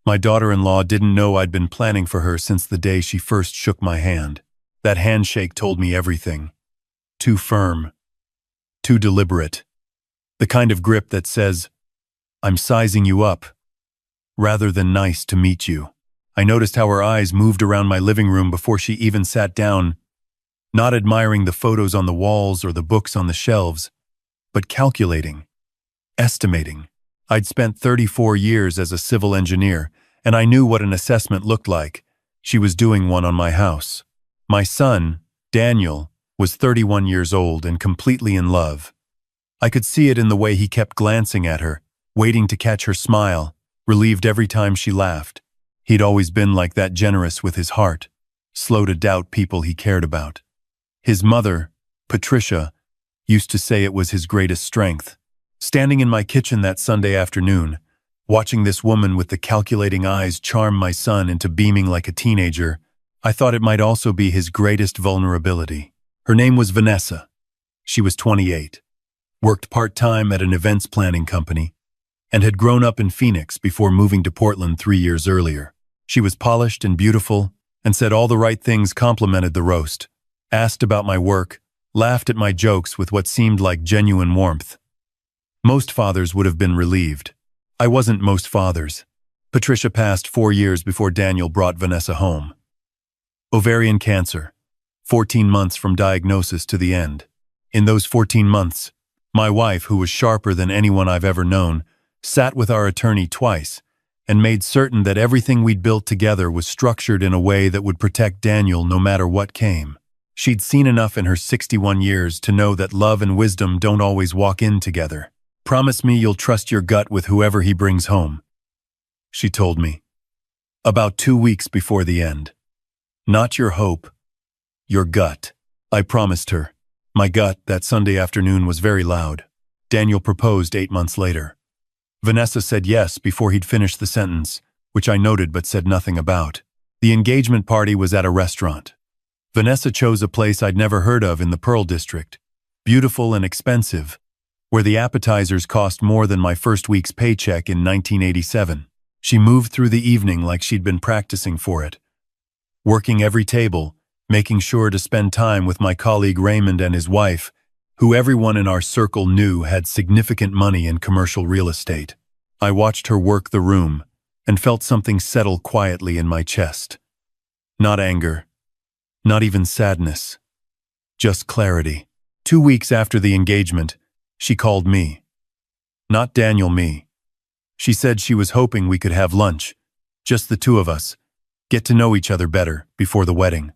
My daughter-in-law didn't know I'd been planning for her since the day she first shook my hand. That handshake told me everything. Too firm. Too deliberate. The kind of grip that says, "I'm sizing you up," rather than "nice to meet you." I noticed how her eyes moved around my living room before she even sat down, not admiring the photos on the walls or the books on the shelves, but calculating, estimating. I'd spent 34 years as a civil engineer, and I knew what an assessment looked like. She was doing one on my house. My son, Daniel, was 31 years old and completely in love. I could see it in the way he kept glancing at her, waiting to catch her smile, relieved every time she laughed. He'd always been like that, generous with his heart, slow to doubt people he cared about. His mother, Patricia, used to say it was his greatest strength. Standing in my kitchen that Sunday afternoon, watching this woman with the calculating eyes charm my son into beaming like a teenager, I thought it might also be his greatest vulnerability. Her name was Vanessa. She was 28, worked part-time at an events planning company, and had grown up in Phoenix before moving to Portland 3 years earlier. She was polished and beautiful, and said all the right things, complimented the roast, asked about my work, laughed at my jokes with what seemed like genuine warmth. Most fathers would have been relieved. I wasn't most fathers. Patricia passed 4 years before Daniel brought Vanessa home. Ovarian cancer. 14 months from diagnosis to the end. In those 14 months, my wife, who was sharper than anyone I've ever known, sat with our attorney twice and made certain that everything we'd built together was structured in a way that would protect Daniel no matter what came. She'd seen enough in her 61 years to know that love and wisdom don't always walk in together. "Promise me you'll trust your gut with whoever he brings home," she told me. About 2 weeks before the end. "Not your hope, your gut," I promised her. My gut that Sunday afternoon was very loud. Daniel proposed 8 months later. Vanessa said yes before he'd finished the sentence, which I noted but said nothing about. The engagement party was at a restaurant. Vanessa chose a place I'd never heard of in the Pearl District, beautiful and expensive, where the appetizers cost more than my first week's paycheck in 1987. She moved through the evening like she'd been practicing for it, working every table, making sure to spend time with my colleague Raymond and his wife, who everyone in our circle knew had significant money in commercial real estate. I watched her work the room and felt something settle quietly in my chest. Not anger, not even sadness, just clarity. 2 weeks after the engagement, she called me. Not Daniel, me. She said she was hoping we could have lunch, just the two of us, get to know each other better before the wedding.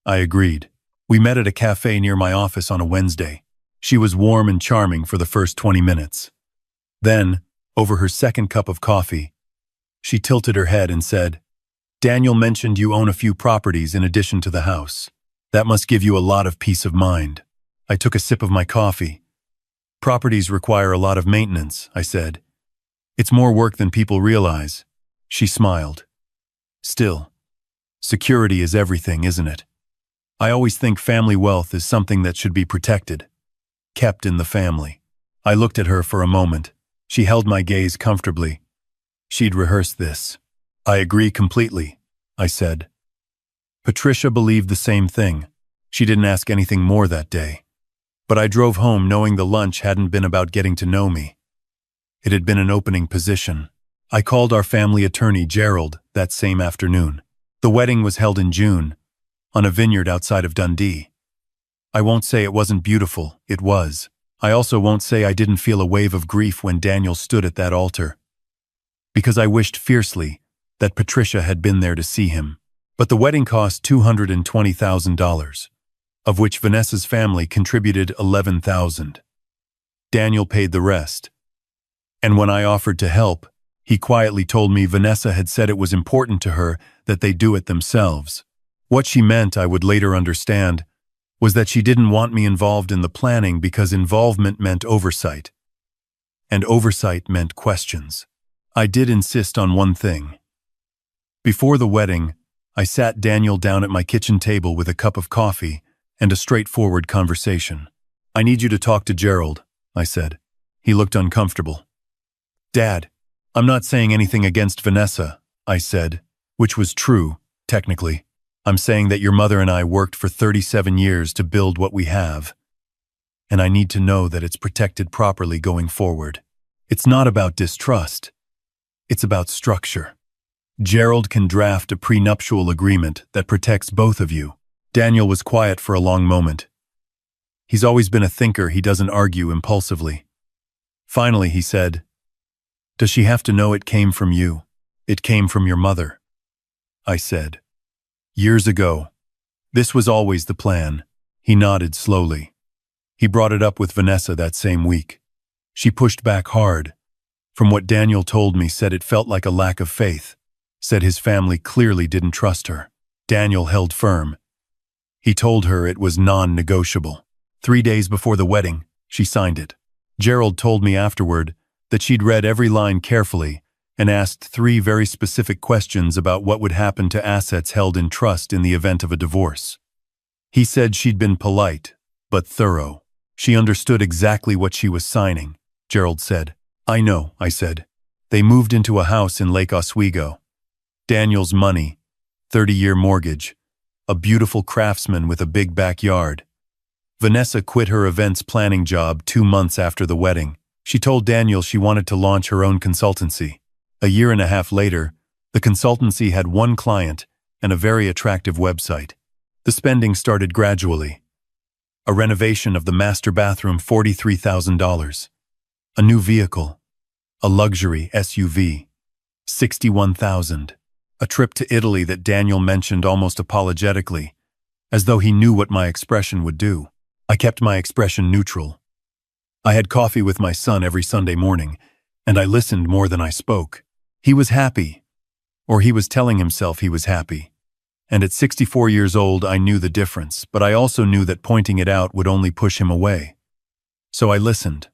I agreed. We met at a cafe near my office on a Wednesday. She was warm and charming for the first 20 minutes. Then, over her second cup of coffee, she tilted her head and said, "Daniel mentioned you own a few properties in addition to the house. That must give you a lot of peace of mind." I took a sip of my coffee. "Properties require a lot of maintenance," I said. "It's more work than people realize." She smiled. "Still, security is everything, isn't it? I always think family wealth is something that should be protected, kept in the family." I looked at her for a moment. She held my gaze comfortably. She'd rehearsed this. "I agree completely," I said. Patricia believed the same thing. She didn't ask anything more that day. But I drove home knowing the lunch hadn't been about getting to know me. It had been an opening position. I called our family attorney, Gerald, that same afternoon. The wedding was held in June, on a vineyard outside of Dundee. I won't say it wasn't beautiful, it was. I also won't say I didn't feel a wave of grief when Daniel stood at that altar, because I wished fiercely that Patricia had been there to see him. But the wedding cost $220,000, of which Vanessa's family contributed $11,000. Daniel paid the rest. And when I offered to help, he quietly told me Vanessa had said it was important to her that they do it themselves. What she meant, I would later understand, was that she didn't want me involved in the planning because involvement meant oversight, and oversight meant questions. I did insist on one thing. Before the wedding, I sat Daniel down at my kitchen table with a cup of coffee and a straightforward conversation. "I need you to talk to Gerald," I said. He looked uncomfortable. "Dad, I'm not saying anything against Vanessa," I said, which was true, technically. I'm saying that your mother and I worked for 37 years to build what we have, and I need to know that it's protected properly going forward. It's not about distrust. It's about structure. Gerald can draft a prenuptial agreement that protects both of you. Daniel was quiet for a long moment. He's always been a thinker. He doesn't argue impulsively. Finally, he said, "Does she have to know it came from you? It came from your mother?" I said, "Years ago. This was always the plan." He nodded slowly. He brought it up with Vanessa that same week. She pushed back hard. From what Daniel told me, said it felt like a lack of faith. Said his family clearly didn't trust her. Daniel held firm. He told her it was non-negotiable. 3 days before the wedding, she signed it. Gerald told me afterward that she'd read every line carefully and asked 3 very specific questions about what would happen to assets held in trust in the event of a divorce. He said she'd been polite, but thorough. She understood exactly what she was signing, Gerald said. "I know," I said. They moved into a house in Lake Oswego. Daniel's money, 30-year mortgage, a beautiful craftsman with a big backyard. Vanessa quit her events planning job 2 months after the wedding. She told Daniel she wanted to launch her own consultancy. A year and a half later, the consultancy had 1 client and a very attractive website. The spending started gradually. A renovation of the master bathroom, $43,000. A new vehicle, a luxury SUV, $61,000. A trip to Italy that Daniel mentioned almost apologetically, as though he knew what my expression would do. I kept my expression neutral. I had coffee with my son every Sunday morning, and I listened more than I spoke. He was happy, or he was telling himself he was happy. And at 64 years old, I knew the difference, but I also knew that pointing it out would only push him away. So I listened.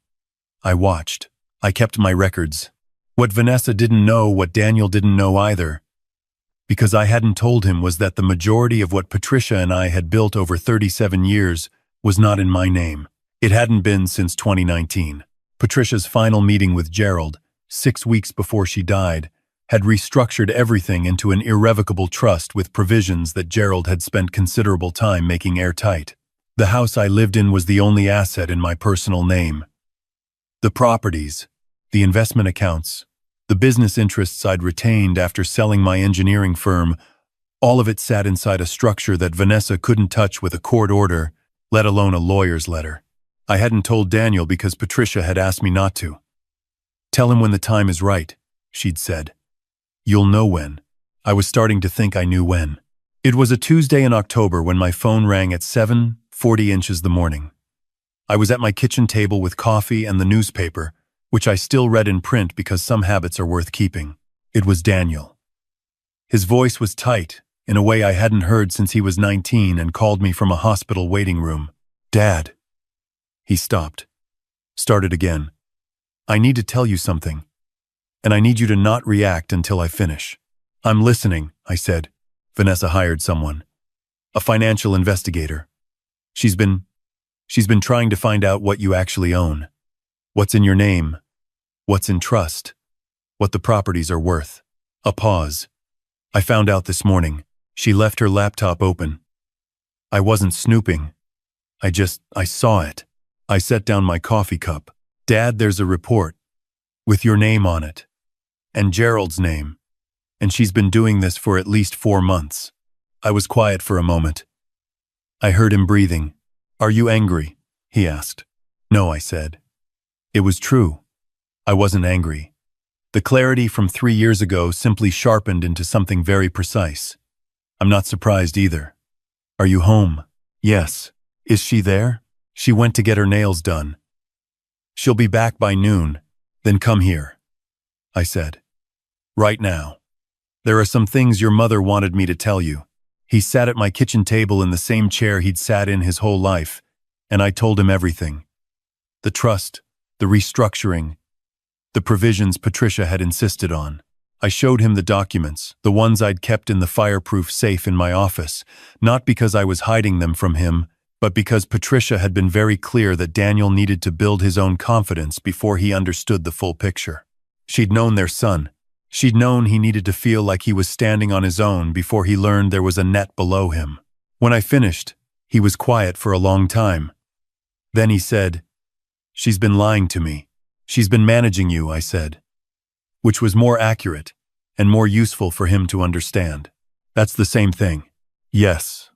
I watched. I kept my records. What Vanessa didn't know, what Daniel didn't know either, because I hadn't told him, was that the majority of what Patricia and I had built over 37 years was not in my name. It hadn't been since 2019. Patricia's final meeting with Gerald, 6 weeks before she died, had restructured everything into an irrevocable trust with provisions that Gerald had spent considerable time making airtight. The house I lived in was the only asset in my personal name. The properties, the investment accounts, the business interests I'd retained after selling my engineering firm, all of it sat inside a structure that Vanessa couldn't touch with a court order, let alone a lawyer's letter. I hadn't told Daniel because Patricia had asked me not to. "Tell him when the time is right," she'd said. "You'll know when." I was starting to think I knew when. It was a Tuesday in October when my phone rang at 7:40 inches the morning. I was at my kitchen table with coffee and the newspaper, which I still read in print because some habits are worth keeping. It was Daniel. His voice was tight, in a way I hadn't heard since he was 19 and called me from a hospital waiting room. "Dad." He stopped. Started again. "I need to tell you something, and I need you to not react until I finish." "I'm listening," I said. "Vanessa hired someone. A financial investigator. She's been trying to find out what you actually own. What's in your name, what's in trust, what the properties are worth." A pause. "I found out this morning." She left her laptop open. I wasn't snooping. I saw it. I set down my coffee cup. "Dad, there's a report with your name on it, and Gerald's name, and she's been doing this for at least 4 months. I was quiet for a moment. I heard him breathing. "Are you angry?" he asked. "No," I said. It was true. I wasn't angry. The clarity from 3 years ago simply sharpened into something very precise. "I'm not surprised either." "Are you home?" "Yes." "Is she there?" "She went to get her nails done." "She'll be back by noon. Then come here," I said. "Right now. There are some things your mother wanted me to tell you." He sat at my kitchen table in the same chair he'd sat in his whole life, and I told him everything. The trust, the restructuring, the provisions Patricia had insisted on. I showed him the documents, the ones I'd kept in the fireproof safe in my office, not because I was hiding them from him, but because Patricia had been very clear that Daniel needed to build his own confidence before he understood the full picture. She'd known their son. She'd known he needed to feel like he was standing on his own before he learned there was a net below him. When I finished, he was quiet for a long time. Then he said, "She's been lying to me. She's been managing you," I said, which was more accurate and more useful for him to understand. "That's the same thing." "Yes,"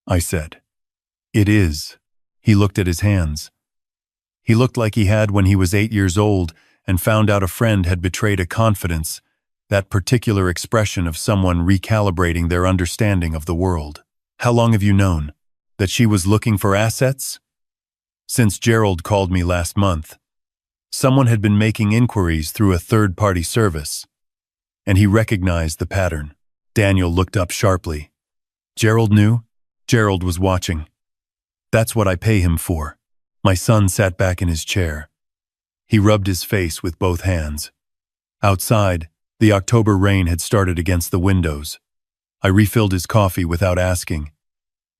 I said. "It is." He looked at his hands. He looked like he had when he was 8 years old and found out a friend had betrayed a confidence, that particular expression of someone recalibrating their understanding of the world. "How long have you known that she was looking for assets?" "Since Gerald called me last month. Someone had been making inquiries through a third-party service, and he recognized the pattern." Daniel looked up sharply. "Gerald knew?" "Gerald was watching. That's what I pay him for." My son sat back in his chair. He rubbed his face with both hands. Outside, the October rain had started against the windows. I refilled his coffee without asking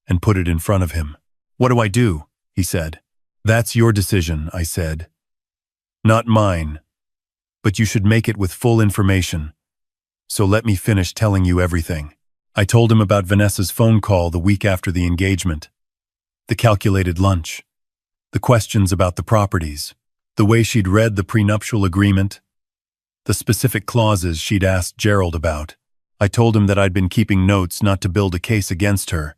and put it in front of him. "What do I do?" he said. "That's your decision," I said. "Not mine. But you should make it with full information. So let me finish telling you everything." I told him about Vanessa's phone call the week after the engagement, the calculated lunch, the questions about the properties, the way she'd read the prenuptial agreement, the specific clauses she'd asked Gerald about. I told him that I'd been keeping notes not to build a case against her,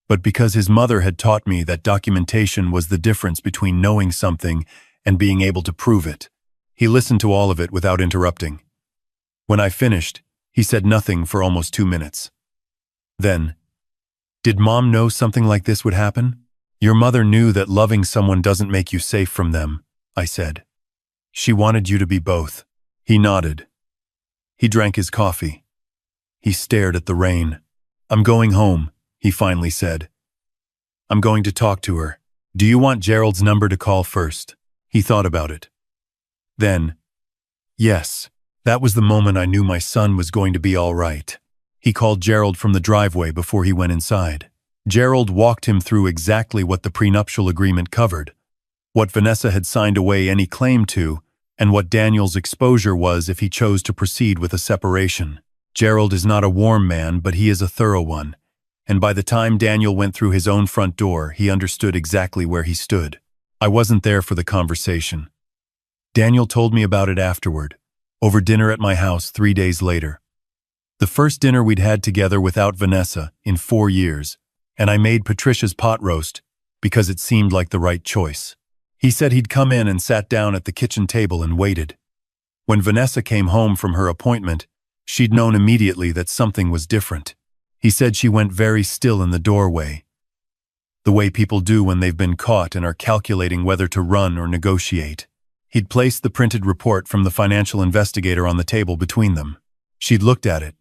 but because his mother had taught me that documentation was the difference between knowing something and being able to prove it. He listened to all of it without interrupting. When I finished, he said nothing for almost 2 minutes. Then, "Did Mom know something like this would happen?" "Your mother knew that loving someone doesn't make you safe from them," I said. "She wanted you to be both." He nodded. He drank his coffee. He stared at the rain. "I'm going home," he finally said. "I'm going to talk to her. Do you want Gerald's number to call first?" He thought about it. Then, "Yes." That was the moment I knew my son was going to be all right. He called Gerald from the driveway before he went inside. Gerald walked him through exactly what the prenuptial agreement covered, what Vanessa had signed away any claim to, and what Daniel's exposure was if he chose to proceed with a separation. Gerald is not a warm man, but he is a thorough one, and by the time Daniel went through his own front door, he understood exactly where he stood. I wasn't there for the conversation. Daniel told me about it afterward, over dinner at my house 3 days later. The first dinner we'd had together without Vanessa in 4 years, and I made Patricia's pot roast because it seemed like the right choice. He said he'd come in and sat down at the kitchen table and waited. When Vanessa came home from her appointment, she'd known immediately that something was different. He said she went very still in the doorway, the way people do when they've been caught and are calculating whether to run or negotiate. He'd placed the printed report from the financial investigator on the table between them. She'd looked at it,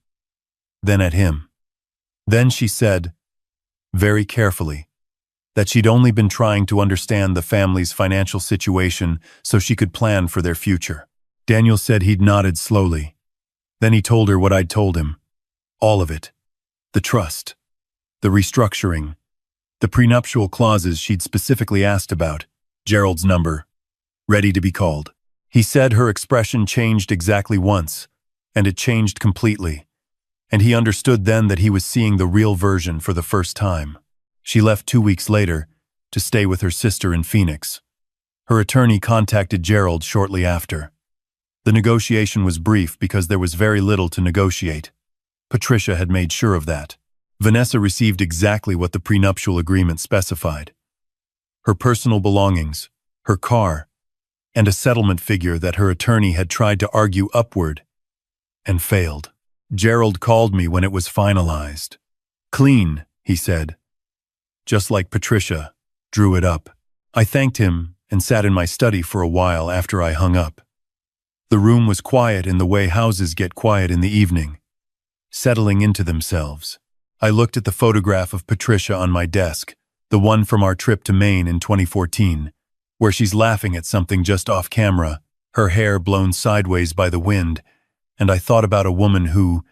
then at him. Then she said, very carefully, that she'd only been trying to understand the family's financial situation so she could plan for their future. Daniel said he'd nodded slowly. Then he told her what I'd told him. All of it. The trust, the restructuring, the prenuptial clauses she'd specifically asked about, Gerald's number, ready to be called. He said her expression changed exactly once, and it changed completely. And he understood then that he was seeing the real version for the first time. She left 2 weeks later to stay with her sister in Phoenix. Her attorney contacted Gerald shortly after. The negotiation was brief because there was very little to negotiate. Patricia had made sure of that. Vanessa received exactly what the prenuptial agreement specified. Her personal belongings, her car, and a settlement figure that her attorney had tried to argue upward and failed. Gerald called me when it was finalized. Clean, he said. Just like Patricia drew it up. I thanked him and sat in my study for a while after I hung up. The room was quiet in the way houses get quiet in the evening, settling into themselves. I looked at the photograph of Patricia on my desk, the one from our trip to Maine in 2014, where she's laughing at something just off camera, her hair blown sideways by the wind, and I thought about a woman who,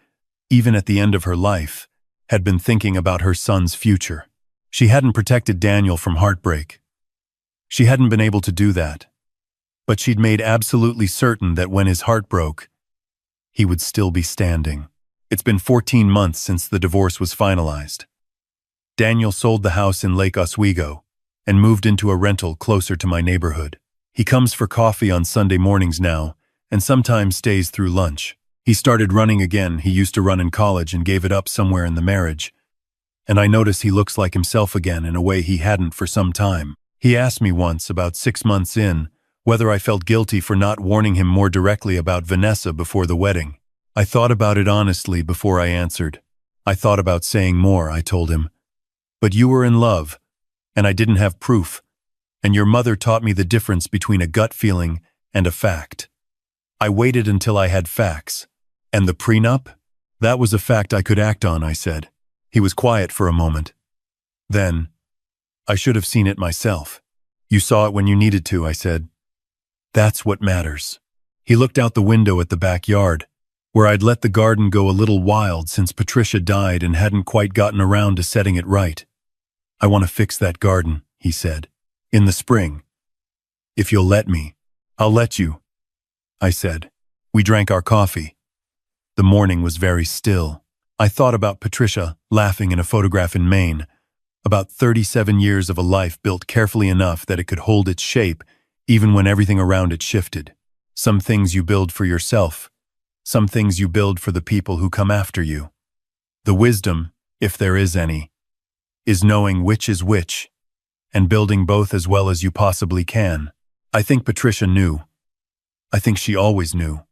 even at the end of her life, had been thinking about her son's future. She hadn't protected Daniel from heartbreak. She hadn't been able to do that. But she'd made absolutely certain that when his heart broke, he would still be standing. It's been 14 months since the divorce was finalized. Daniel sold the house in Lake Oswego and moved into a rental closer to my neighborhood. He comes for coffee on Sunday mornings now and sometimes stays through lunch. He started running again. He used to run in college and gave it up somewhere in the marriage. And I notice he looks like himself again in a way he hadn't for some time. He asked me once, about 6 months in, whether I felt guilty for not warning him more directly about Vanessa before the wedding. I thought about it honestly before I answered. I thought about saying more, I told him. But you were in love, and I didn't have proof, and your mother taught me the difference between a gut feeling and a fact. I waited until I had facts. And the prenup? That was a fact I could act on, I said. He was quiet for a moment. Then, I should have seen it myself. You saw it when you needed to, I said. That's what matters. He looked out the window at the backyard, where I'd let the garden go a little wild since Patricia died and hadn't quite gotten around to setting it right. I want to fix that garden, he said. In the spring. If you'll let me, I'll let you, I said. We drank our coffee. The morning was very still. I thought about Patricia laughing in a photograph in Maine, about 37 years of a life built carefully enough that it could hold its shape even when everything around it shifted. Some things you build for yourself, some things you build for the people who come after you. The wisdom, if there is any, is knowing which is which and building both as well as you possibly can. I think Patricia knew. I think she always knew.